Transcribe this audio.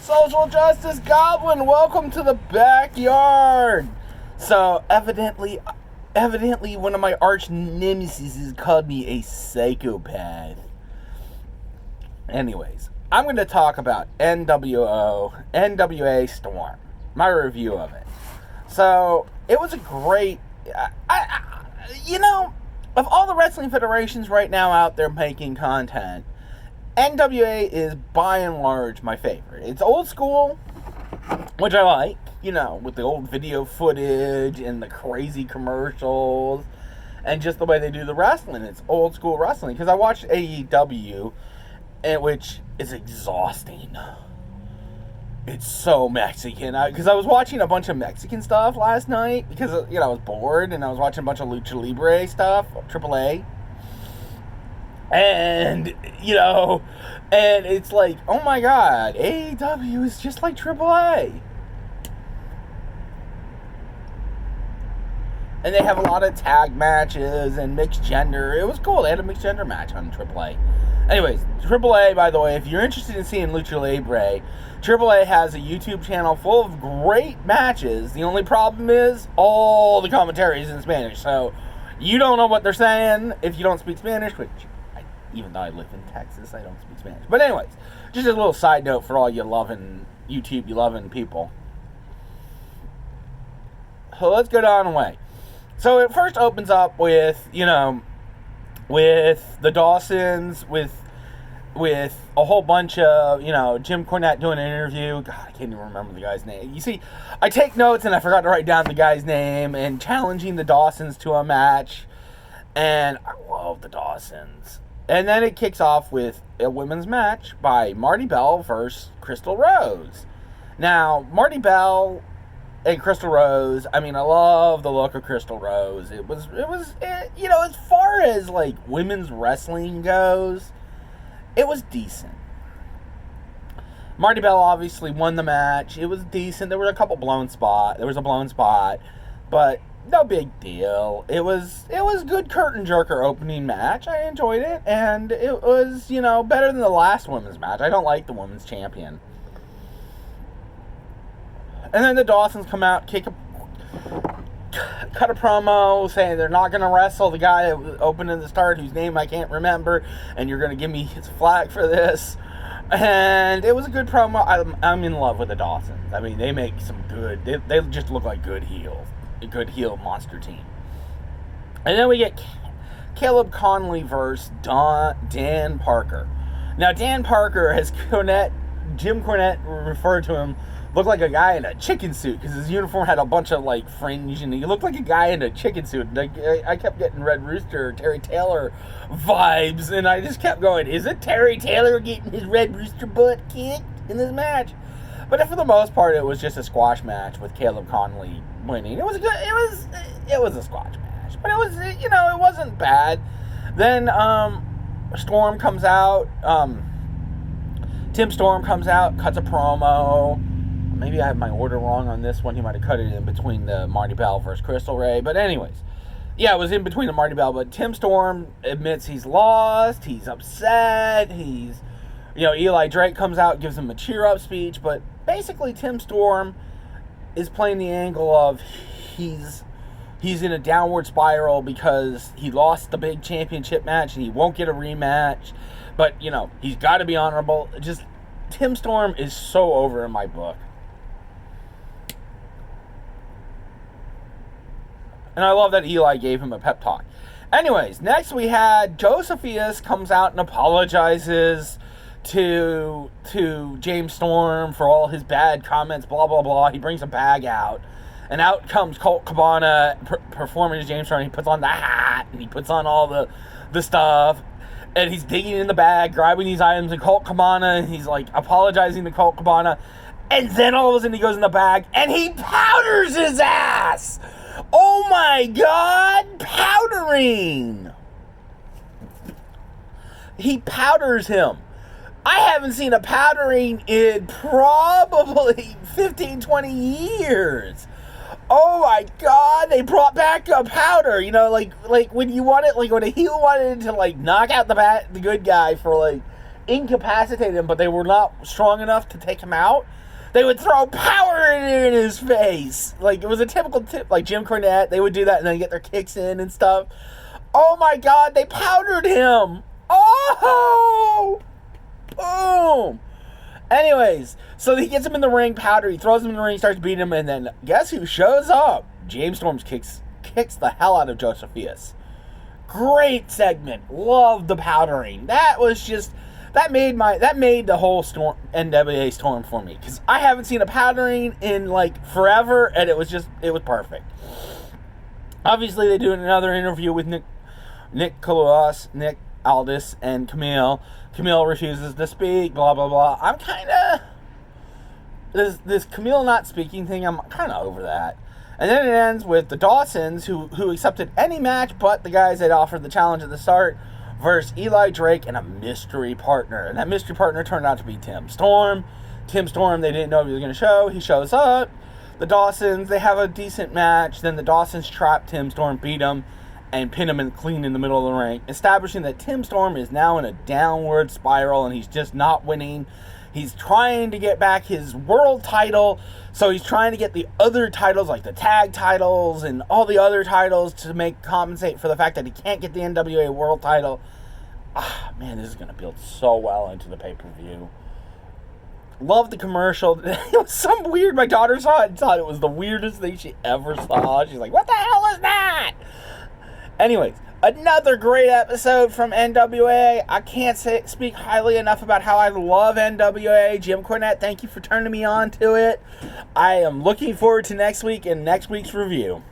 Social Justice Goblin, welcome to the backyard. So, evidently one of my arch nemesis has called me a psychopath. Anyways, I'm going to talk about NWA Storm, my review of it. So, it was a great, of all the wrestling federations right now out there making content, NWA is by and large my favorite. It's old school, which I like, with the old video footage and the crazy commercials and just the way they do the wrestling. It's old school wrestling because I watched AEW, which is exhausting. It's so Mexican. Because I was watching a bunch of Mexican stuff last night because, I was bored and I was watching a bunch of Lucha Libre stuff, AAA. And, and it's like, oh my god, AEW is just like AAA. And they have a lot of tag matches and mixed gender. It was cool. They had a mixed gender match on AAA. Anyways, AAA, by the way, if you're interested in seeing Lucha Libre, AAA has a YouTube channel full of great matches. The only problem is all the commentary is in Spanish. So you don't know what they're saying if you don't speak Spanish, which... even though I live in Texas, I don't speak Spanish. But anyways, just a little side note for all you loving YouTube, you loving people. So let's go down and away. So it first opens up with, with the Dawsons, with a whole bunch of, Jim Cornette doing an interview. God, I can't even remember the guy's name. You see, I take notes and I forgot to write down the guy's name, and challenging the Dawsons to a match. And I love the Dawsons. And then it kicks off with a women's match by Marty Bell versus Crystal Rose. Now, Marty Bell and Crystal Rose, I love the look of Crystal Rose. It was, as far as, women's wrestling goes, it was decent. Marty Bell obviously won the match. It was decent. There was a blown spot, but... no big deal. It was good curtain jerker opening match. I enjoyed it, and it was, better than the last women's match. I don't like the women's champion. And then the Dawsons come out, cut a promo saying they're not going to wrestle the guy that was opening the start, whose name I can't remember, and you're going to give me his flag for this. And it was a good promo. I'm in love with the Dawsons. They make some good... They just look like good heels. A good heel monster team. And then we get Caleb Conley versus Dan Parker. Now, Dan Parker has Jim Cornette referred to him, looked like a guy in a chicken suit because his uniform had a bunch of fringe and he looked like a guy in a chicken suit. And I kept getting Red Rooster or Terry Taylor vibes, and I just kept going, is it Terry Taylor getting his Red Rooster butt kicked in this match? But for the most part, it was just a squash match with Caleb Conley winning. It was a squash match, but it was, it wasn't bad. Then Storm comes out. Tim Storm comes out, cuts a promo. Maybe I have my order wrong on this one. He might have cut it in between the Marty Bell versus Crystal Ray. But anyways, yeah, it was in between the Marty Bell. But Tim Storm admits he's lost. He's upset. Eli Drake comes out, gives him a cheer-up speech. But basically, Tim Storm is playing the angle of he's in a downward spiral because he lost the big championship match and he won't get a rematch. But, he's got to be honorable. Just, Tim Storm is so over in my book. And I love that Eli gave him a pep talk. Anyways, next we had Josephius comes out and apologizes to James Storm for all his bad comments, blah, blah, blah. He brings a bag out. And out comes Colt Cabana performing as James Storm. He puts on the hat and he puts on all the stuff. And he's digging in the bag, grabbing these items. And Colt Cabana, he's apologizing to Colt Cabana. And then all of a sudden he goes in the bag and he powders his ass. Oh my God, powdering. He powders him. I haven't seen a powdering in probably 15, 20 years. Oh my God, they brought back a powder, you know, like when you want it, like when a heel wanted to like knock out the good guy for like incapacitate him, but they were not strong enough to take him out, they would throw power in his face. Like, it was a typical tip, like Jim Cornette. They would do that and then get their kicks in and stuff. Oh my God, they powdered him. Oh! Boom! Anyways, so he gets him in the ring, powder. He throws him in the ring, starts beating him, and then guess who shows up? James Storm kicks the hell out of Josephius. Great segment. Loved the powdering. That was just... That made the whole Storm, NWA Storm for me, because I haven't seen a powdering in like forever, and it was perfect. Obviously, they do another interview with Nick Aldis, and Camille. Camille refuses to speak. Blah blah blah. I'm kind of this Camille not speaking thing. I'm kind of over that. And then it ends with the Dawsons, who accepted any match but the guys that offered the challenge at the start, versus Eli Drake and a mystery partner. And that mystery partner turned out to be Tim Storm. Tim Storm, they didn't know he was going to show. He shows up. The Dawsons, they have a decent match. Then the Dawsons trap Tim Storm, beat him, and pin him clean in the middle of the ring, establishing that Tim Storm is now in a downward spiral and he's just not winning. He's trying to get back his world title, so he's trying to get the other titles, like the tag titles and all the other titles, to compensate for the fact that he can't get the NWA world title. Man, this is going to build so well into the pay-per-view. Love the commercial. It was some weird. My daughter saw it and thought it was the weirdest thing she ever saw. She's like, what the hell is that? Anyways, another great episode from NWA. I can't speak highly enough about how I love NWA. Jim Cornette, thank you for turning me on to it. I am looking forward to next week and next week's review.